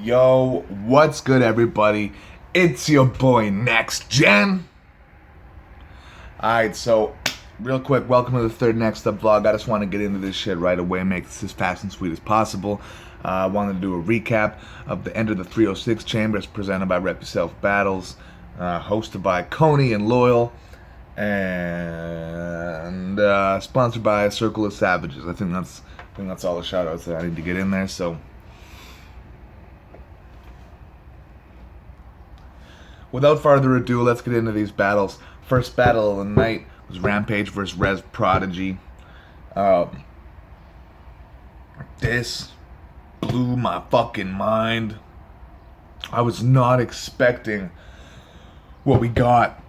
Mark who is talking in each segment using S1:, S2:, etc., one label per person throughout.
S1: Yo, what's good, everybody? It's your boy Next Gen. Alright, so real quick, welcome to the third Next Up vlog. I just want to get into this shit right away, make this as fast and sweet as possible. I wanted to do a recap of the Enter the 306 Chambers presented by Rep Yourself Battles, hosted by Konee and Loyal, and sponsored by Circle of Savages. I think that's all the shoutouts that I need to get in there. So, without further ado, let's get into these battles. First battle of the night was Rampage versus Res Prodigy. This blew my fucking mind. I was not expecting what we got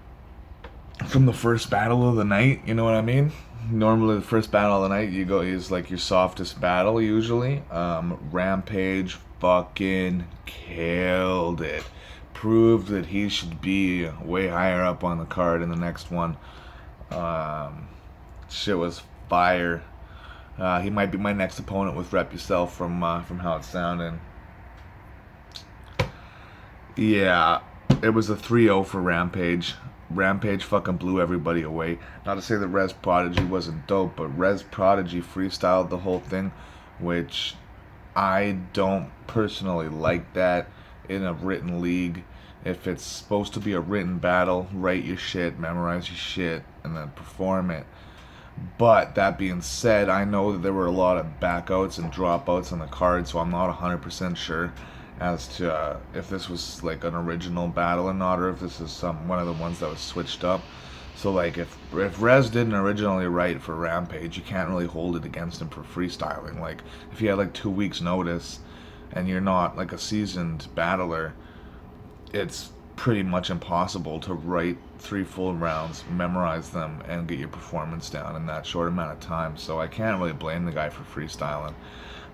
S1: from the first battle of the night. You know what I mean? Normally the first battle of the night is like your softest battle usually. Rampage fucking killed it. Proved that he should be way higher up on the card in the next one. Shit was fire. He might be my next opponent with Rep Yourself from how it's sounding. Yeah, it was a 3-0 for Rampage. Rampage fucking blew everybody away. Not to say that Res Prodigy wasn't dope, but Res Prodigy freestyled the whole thing, which I don't personally like that in a written league. If it's supposed to be a written battle, write your shit, memorize your shit, and then perform it. But that being said, I know that there were a lot of backouts and dropouts on the card, so I'm not 100% sure as to if this was like an original battle or not, or if this is one of the ones that was switched up. So like if Rez didn't originally write for Rampage, you can't really hold it against him for freestyling. Like if you had like 2 weeks notice and you're not like a seasoned battler, it's pretty much impossible to write 3 full rounds, memorize them, and get your performance down in that short amount of time. So I can't really blame the guy for freestyling.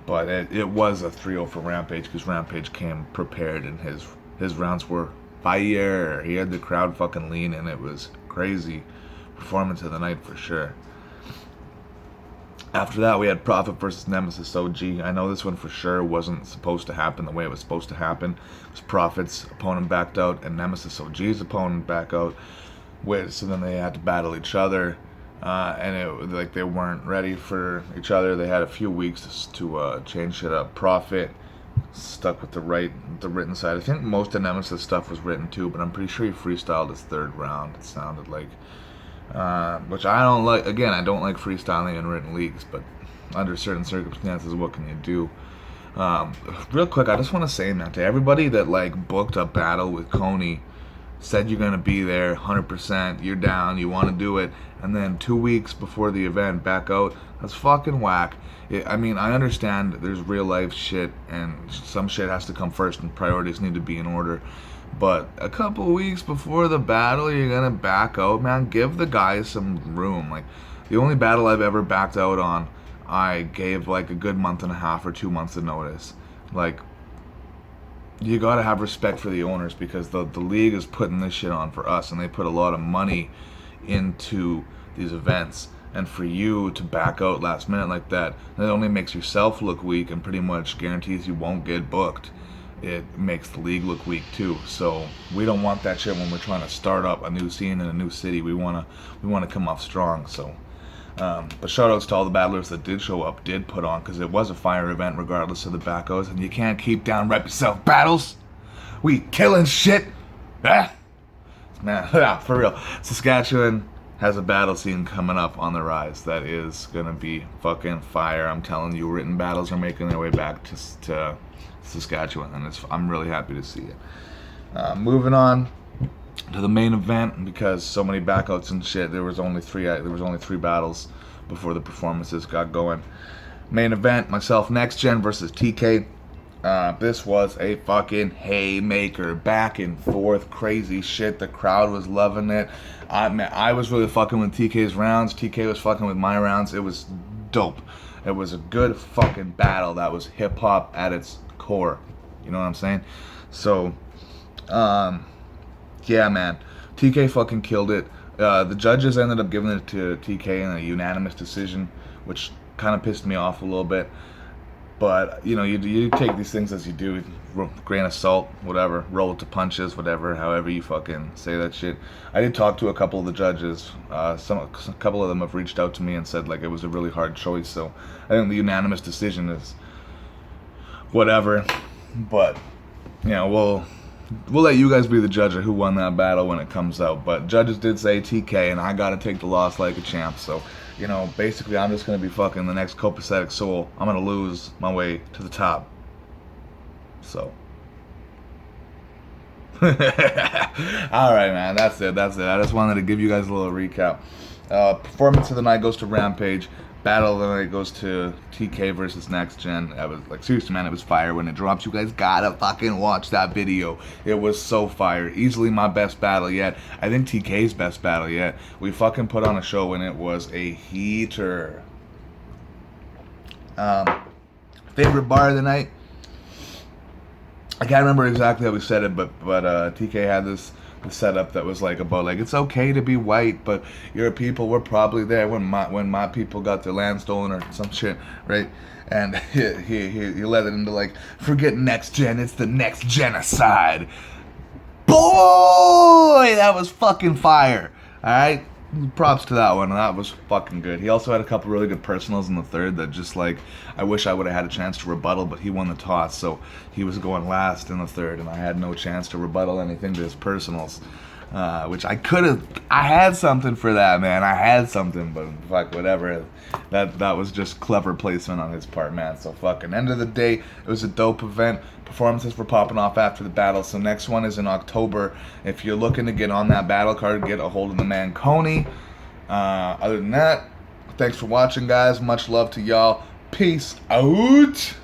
S1: But it was a 3-0 for Rampage because Rampage came prepared and his rounds were fire. He had the crowd fucking leaning. It was crazy performance of the night for sure. After that, we had Prophet versus Nemesis OG. I know this one for sure wasn't supposed to happen the way it was supposed to happen. It was Prophet's opponent backed out and Nemesis OG's opponent back out. So then they had to battle each other. And it like they weren't ready for each other. They had a few weeks to change shit up. Prophet stuck with the written side. I think most of Nemesis stuff was written too, but I'm pretty sure he freestyled his third round. It sounded like, which I don't like. Again, I don't like freestyling in written leagues, but under certain circumstances, what can you do? Real quick, I just want to say, man, to everybody that like booked a battle with Konee, said you're gonna be there 100%, you're down, you want to do it, and then 2 weeks before the event back out. That's fucking whack. I mean, I understand there's real life shit and some shit has to come first and priorities need to be in order, but a couple weeks before the battle you're gonna back out, man. Give the guys some room. Like the only battle I've ever backed out on, I gave like a good month and a half or 2 months of notice. Like, you gotta have respect for the owners because the league is putting this shit on for us and they put a lot of money into these events, and for you to back out last minute like that, not only makes yourself look weak and pretty much guarantees you won't get booked, it makes the league look weak too. So we don't want that shit when we're trying to start up a new scene in a new city. We wanna come off strong. So but shoutouts to all the battlers that did show up, did put on, because it was a fire event regardless of the backouts, and you can't keep down Rep Yourself battles. We killing shit. Man, yeah, for real. Saskatchewan has a battle scene coming up on the rise that is gonna be fucking fire. I'm telling you, written battles are making their way back to Saskatchewan, and I'm really happy to see it. Moving on to the main event, because so many backouts and shit, there was only three battles before the performances got going. Main event, myself Next Gen versus TK. This was a fucking haymaker, back and forth, crazy shit. The crowd was loving it. I was really fucking with TK's rounds. TK was fucking with my rounds. It was dope. It was a good fucking battle that was hip hop at its core. You know what I'm saying? So, yeah, man, TK fucking killed it. The judges ended up giving it to TK in a unanimous decision, which kind of pissed me off a little bit. But you take these things as you do, grain of salt, whatever, roll it to punches, whatever, however you fucking say that shit. I did talk to a couple of the judges. A couple of them have reached out to me and said like it was a really hard choice. So I think the unanimous decision is whatever. But we'll let you guys be the judge of who won that battle when it comes out. But judges did say TK, and I gotta take the loss like a champ. So, basically I'm just gonna be fucking the next copacetic soul. I'm gonna lose my way to the top. So. Alright, man, that's it. I just wanted to give you guys a little recap. Performance of the night goes to Rampage. Battle of the night goes to TK versus Next Gen. I was like, seriously, man, it was fire when it drops. You guys gotta fucking watch that video. It was so fire. Easily my best battle yet. I think TK's best battle yet. We fucking put on a show and it was a heater. Favorite bar of the night? I can't remember exactly how we said it, but TK had this setup that was like about like it's okay to be white, but your people were probably there when my people got their land stolen or some shit, right? And he led it into like, forget next gen, it's the next genocide. Boy, that was fucking fire. All right. Props to that one. That was fucking good. He also had a couple really good personals in the third that just like I wish I would have had a chance to rebuttal, but he won the toss, so he was going last in the third, and I had no chance to rebuttal anything to his personals, which I could have. I had something for that, man. I had something, but fuck, whatever. That was just clever placement on his part, man. So fucking end of the day, it was a dope event. Performances were popping off after the battle. So next one is in October. If you're looking to get on that battle card, get a hold of the man Konee. Other than that, thanks for watching, guys. Much love to y'all. Peace out.